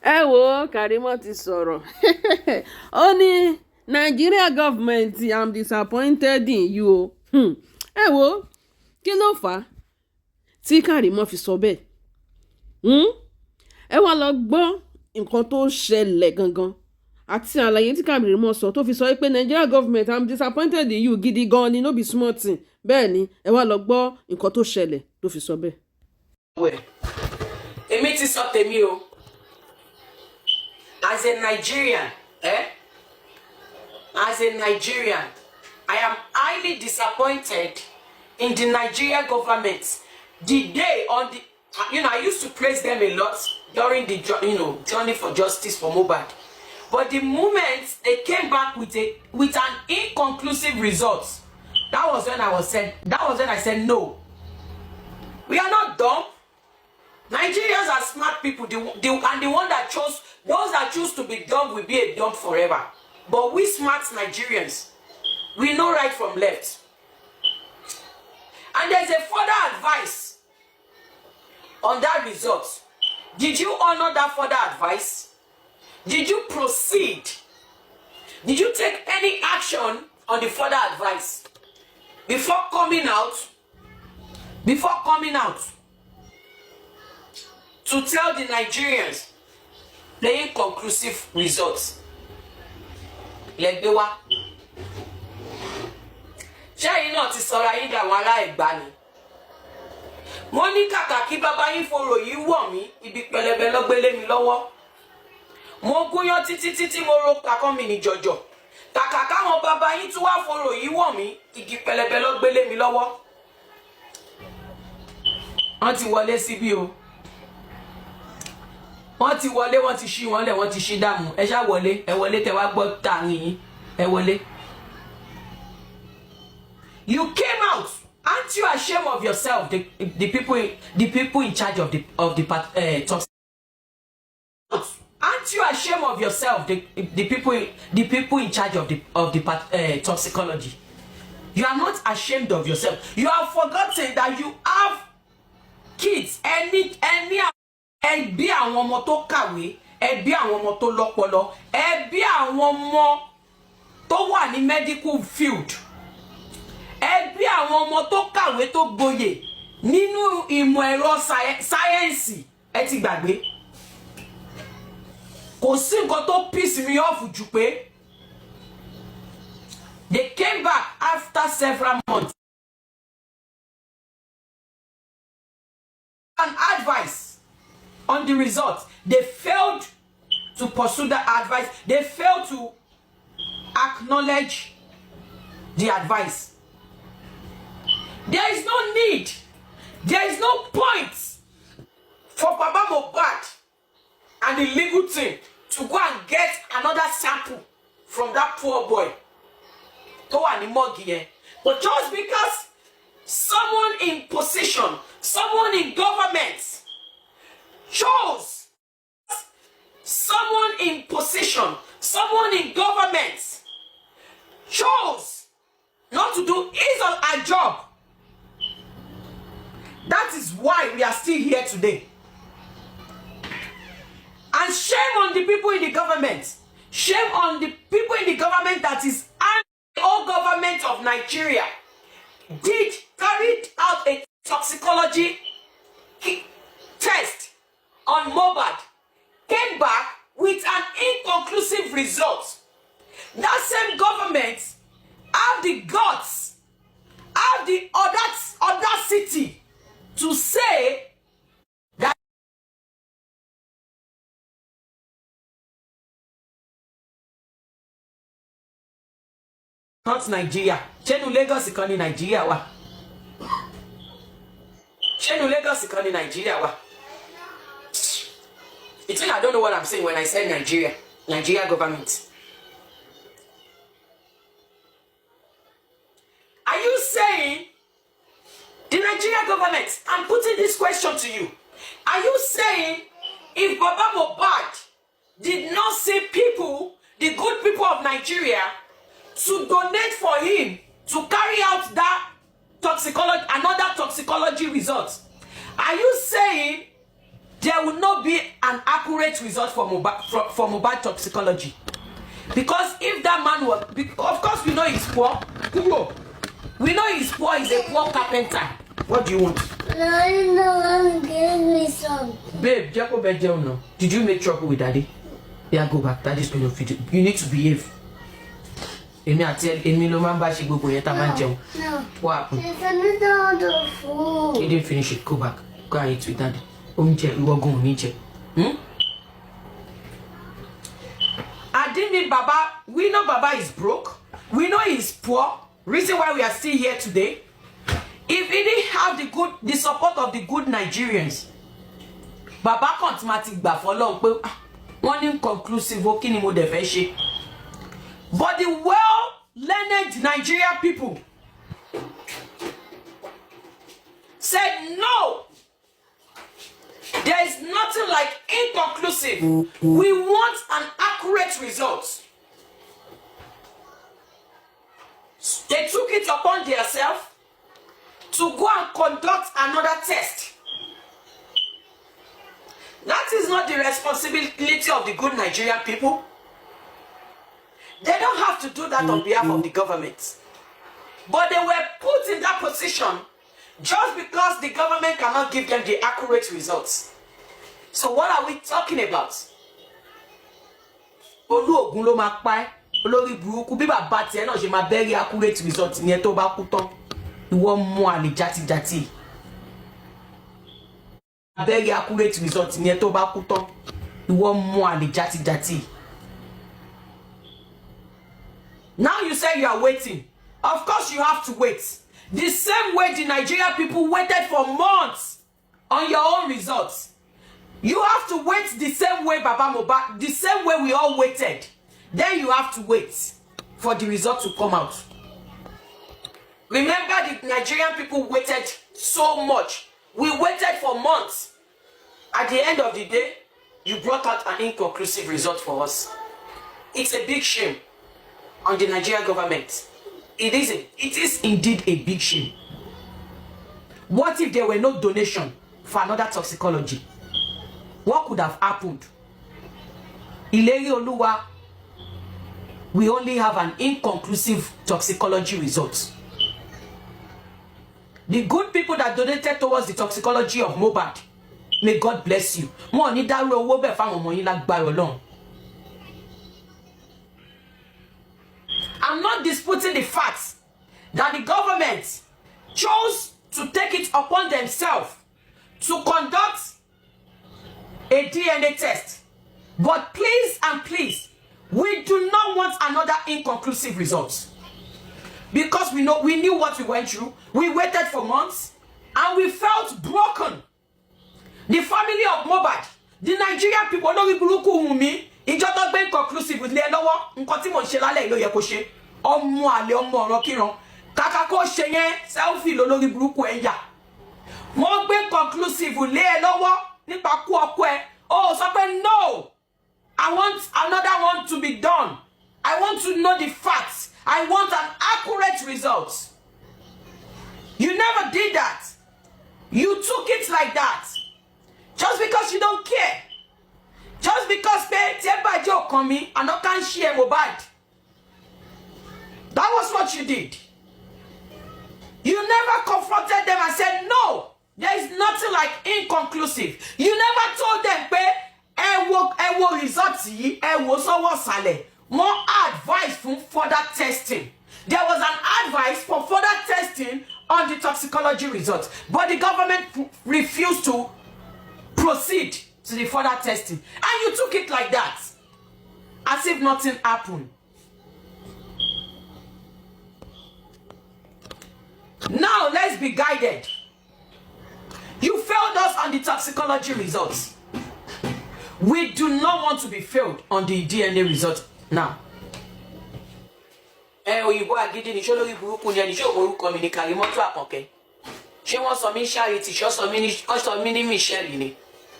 ẹ wo Karimot ti sọ̀rọ̀ ó ní Nigeria government I'm disappointed in you o ẹ wo kí ló fà á tí Karimot fi sọ bẹ́ẹ̀ ẹ wá lọ gbọ́ nǹkan tó ṣẹlẹ̀ gangan àti àlàyé tí Karimot sọ tó fi sọ pé Nigeria government I'm disappointed in you gidi gan ni no be small thing bẹ́ẹ̀ ni ẹ wá lọ gbọ́ nǹkan tó ṣẹlẹ̀ tó fi sọ bẹ́ẹ̀. èmi ti sọ tèmi o. As a Nigerian, as a Nigerian, I am highly disappointed in the Nigeria government. The day on the, I used to praise them a lot during the, journey for justice for Mohbad. But the moment they came back with an inconclusive result, that was when I said no. We are not dumb. Nigerians are smart people, and the one that chose, those that choose to be dumb will be a dumb forever. But we smart Nigerians, we know right from left. And there's a further advice on that result. Did you honor that further advice? Did you proceed? Did you take any action on the further advice before coming out? To tell the Nigerians the inconclusive results. Lẹ́gbẹ́ wá. Ṣé yín náà ti sọra yín dà wọ́n ará Ẹ̀gbá ni? Mo ní kàkà kí bàbá yín forò yìí wọ̀ mí, ibi pẹlẹbẹ ló gbélé mi lọ́wọ́. Mo gúnyán títí mo ro kakán mi ní jọjọ. Kàkà káwọn bàbá yín tún wá forò yìí wọ̀ mí, igi pẹlẹbẹ ló gbélé mi lọ́wọ́. Wọ́n ti wọlé síbí o. Wọ́n ti wọlé, wọ́n ti ṣí wọn lẹ̀, wọ́n ti ṣí dàmú. Ẹ ṣá wọlé, ẹ wọlé tẹ́ wá gbọ́ tààrin yín. Ẹ wọlé. You came out. Aren't you ashamed of yourself, the people in charge of the toxicology? Aren't you ashamed of yourself, the people in charge of the toxicology? You are not ashamed of yourself. You have forgotten that you have kids. Ẹbí àwọn ọmọ tó kàwé, ẹbí àwọn ọmọ tó lọ́pọlọ, ẹbí àwọn ọmọ tó wà ní medical field, ẹbí àwọn ọmọ tó kàwé tó gboyè nínú ìmọ̀ ẹ̀rọ sáyẹ́ǹsì. Ẹ ti gbàgbé. Kò sí nǹkan tó piss me off jù pé they came back after several months. An advice on the result. They failed to pursue the advice. They failed to acknowledge the advice. There is no need. There is no point for Baba Mohbad and the legal team to go and get another sample from that poor boy. But just because someone in position, someone in government chose, someone in position, someone in government chose not to do his or her job. That is why we are still here today. And shame on the people in the government. Shame on the people in the government that is the whole government of Nigeria carried out a toxicology test on Mohbad, came back with an inconclusive result. That same government have the guts, have the audacity to say that not Nigeria. Chenu Lagos ikoni Nigeria wa. Chenu Lagos ikoni Nigeria wa. It's like I don't know what I'm saying when I say Nigeria government. Are you saying the Nigeria government? I'm putting this question to you. Are you saying if Baba Mohbad did not see people, the good people of Nigeria, to donate for him to carry out that another toxicology result, are you saying there will not be an accurate result for Mohbad toxicology. Because if that man was, of course we know he's poor. We know he's poor, he's a poor carpenter. What do you want? I know, give me some. Babe, Jacob no. Did you make trouble with daddy? Yeah, go back. Daddy's going to feed you. You need to behave. Emi lo man ba ṣe gbogbo yẹn tá man jẹun. No. What happened? It's another food. He didn't finish it. Go back. Go and eat with daddy. Oúnjẹ ìwọ gan ní jẹ. I didn't mean Baba. We know Baba is broke. We know he's poor. Reason why we are still here today. If he didn't have the support of the good Nigerians, Baba can't matic gbà fọ́lọ́run pé wọ́n ní conclusive o kí ni mo dẹ̀ fẹ́ ṣe. But the well-learned Nigerian people said no. There is nothing like inconclusive. We want an accurate result. They took it upon themselves to go and conduct another test. That is not the responsibility of the good Nigerian people. They don't have to do that on behalf of the government. But they were put in that position just because the government cannot give them the accurate results. So what are we talking about? Olóògùn ló máa pa ẹ́, olórí burúkú bí bàbá tiẹ̀ náà ṣe máa bẹ́rí accurate results ní ẹ tó bá kú tán. Ìwọ mú àlè játijàti. Bẹ́rí accurate results ní ẹ tó bá kú tán. Ìwọ mú àlè játijàti. Now you say you are waiting. Of course you have to wait. The same way the Nigerian people waited for months on your own results. You have to wait the same way Baba Mohbad, the same way we all waited. Then you have to wait for the result to come out. Remember, the Nigerian people waited so much. We waited for months. At the end of the day, you brought out an inconclusive result for us. It's a big shame on the Nigerian government. It is indeed a big shame. What if there were no donation for another toxicology? What could have happened? Ìlérí Olúwa, we only have an inconclusive toxicology result. The good people that donated towards the toxicology of Mohbad, may God bless you. Mo ní dárú owó bẹ́ẹ̀ fáwọn ọmọ yín lágbára Ọlọ́run. I'm not disputing the fact that the government chose to take it upon themselves to conduct a DNA test. But please and please, we do not want another inconclusive result. Because we knew what we went through. We waited for months and we felt broken. The family of Mohbad, the Nigerian people, Oro Mohbad Ati Wunmi, Ijoba gbé inconclusive with lé lọ́wọ́. Nǹkan tí mo ṣe lálẹ́ ló yẹ kó ṣe. Ọmọ àlè ọmọ ọ̀rọ̀ kíran. Kàkà kó ṣe yẹn selfie lórí burúkú ẹ̀yà. Wọ́n gbé conclusive lé lọ́wọ́ nípa kú ọkọ ẹ̀. Oh, sọ pé no. I want another one to be done. I want to know the facts. I want an accurate result. You never did that. You took it like that. Just because you don't care. Just because everybody coming and not can share Mohbad. That was what you did. You never confronted them and said, no, there is nothing like inconclusive. You never told them, ẹ wo results yìí, ẹ wo sọ́wọ́ sàlẹ̀. More advice for further testing. There was an advice for further testing on the toxicology results. But the government refused to proceed to the further testing. And you took it like that. As if nothing happened. Now let's be guided. You failed us on the toxicology results. We do not want to be failed on the DNA result now. Òyìnbó agídí ni ṣó lórí burúkú ni ẹni ṣó orúkọ mi ní Karimot Àkànkẹ́. Ṣé wọ́n sọ mí Charity, ṣó sọ mí ní Michelle ni.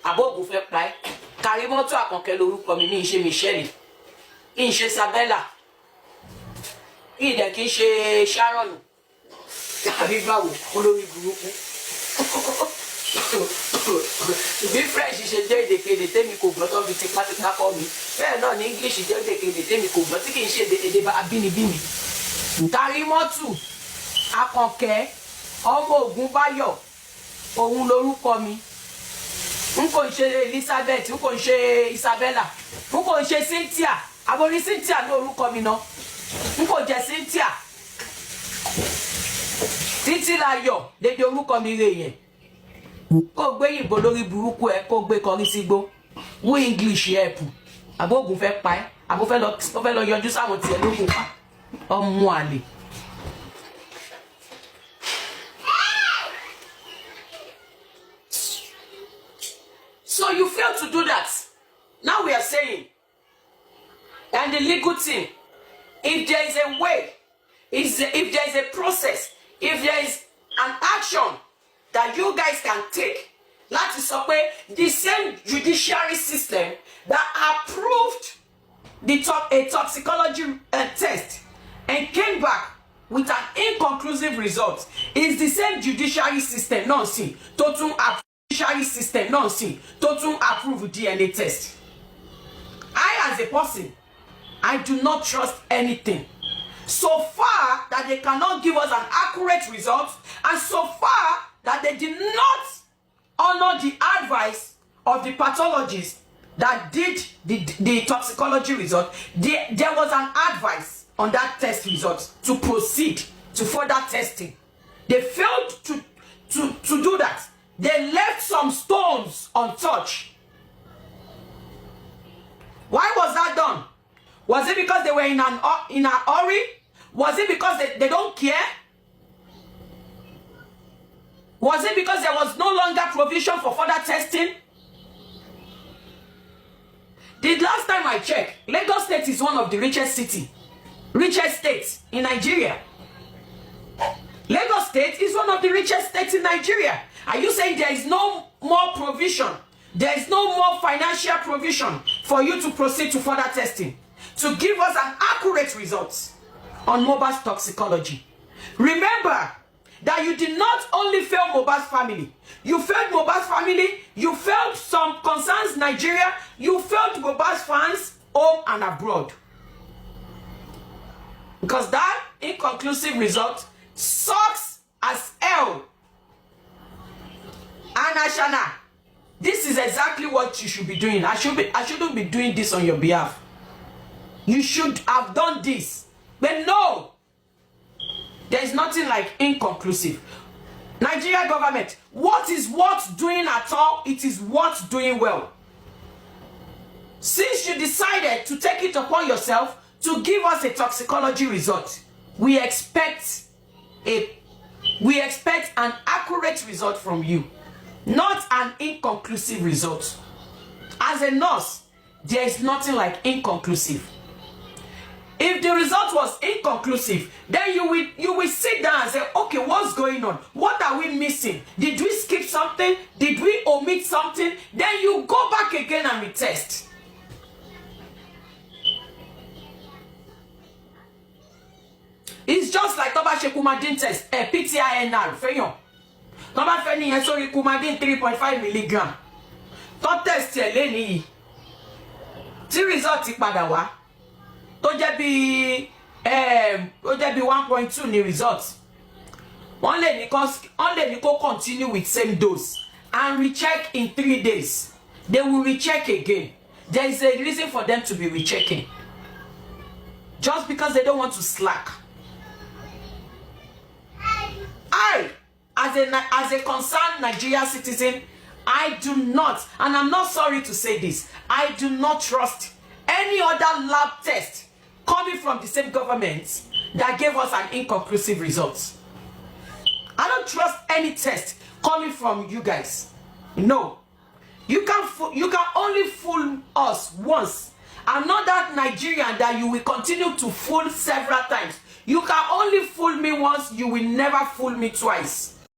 Àbóògùn fẹ́ pa ẹ́. Karimot Àkànkẹ́ lórúkọ mi, mi ń ṣe Michelle. Mi ń ṣe Sabella. Mi dẹ̀ kì í ṣe Sharon. Àbí báwo olórí burúkú. bí French ṣe jẹ́ èdè kedè tèmi kò gbọ́ tó fi tipátipá kọ́ mi bẹ́ẹ̀ náà ní English jẹ́ èdè kedè tèmi kò gbọ́ tí kì í ṣe èdè abínibí mi. Karimọ́tù Akànkẹ́ ọmọ Ògúnbáyọ̀ òun lorúkọ mi. N kò ń ṣe Elizabeth, n kò ń ṣe Isabella, n kò ń ṣe Cynthia. Àbórí Cynthia ní orúkọ mi náà. N kò jẹ́ Cynthia. Títílayọ̀ dédé orúkọ mi rè yẹn. Kó gbé yìnbó lórí burúkú ẹ, kó gbé kọrí sígbó. Wú English help. Àbógun fẹ́ pa ẹ́, àbó fẹ́ lọ yọjú sáwọn tiẹ̀ lógun pa. Ọmọ àlè. So you fail to do that. Now we are saying, and the legal team, if there is a way, if there is a process, if there is an action that you guys can take, láti sọ pé the same judiciary system that approved a toxicology test and came back with an inconclusive result is the same judiciary system náà sí tó tún judiciary system náà sí tó tún approve DNA test. I as a person, I do not trust anything so far that they cannot give us an accurate result, and so far that they did not honor the advice of the pathologist that did the toxicology result. There was an advice on that test result to proceed to further testing. They failed to do that. They left some stones untouched. Why was that done? Was it because they were in a hurry? Was it because they don't care? Was it because there was no longer provision for further testing? The last time I checked, Lagos State is one of the richest states in Nigeria. Lagos State is one of the richest states in Nigeria. Are you saying there is no more provision? There is no more financial provision for you to proceed to further testing, to give us an accurate result on Mohbad's toxicology? Remember that you did not only fail Mohbad's family, you failed Mohbad's family, you failed some concerns Nigeria, you failed Mohbad's fans home and abroad. Because that inconclusive result sucks as hell. And Ashana, this is exactly what you should be doing. I shouldn't be doing this on your behalf. You should have done this. But no, there is nothing like inconclusive. Nigeria government, what is worth doing at all? It is worth doing well. Since you decided to take it upon yourself to give us a toxicology result, we expect an accurate result from you, not an inconclusive result. As a nurse, there is nothing like inconclusive. If the result was inconclusive, then you will sit down and say, okay, what's going on? What are we missing? Did we skip something? Did we omit something? Then you go back again and retest. It's just like Toba Shekumadin test, a PTINR, Feyon. Toba Feni and sorry Kumadin 3.5 milligram. Don't test your lady. The result is padawa. Tó jẹ́ bí 1.2 ní results. Wọ́n lè ní kó continue with same dose and recheck in 3 days. They will recheck again. There is a reason for them to be rechecking. Just because they don't want to slack. I, as a concerned Nigerian citizen, I do not, and I'm not sorry to say this, I do not trust any other lab test coming from the same government that gave us an inconclusive result. I don't trust any test coming from you guys. No. You can only fool us once. I'm not that Nigerian that you will continue to fool several times. You can only fool me once, you will never fool me twice.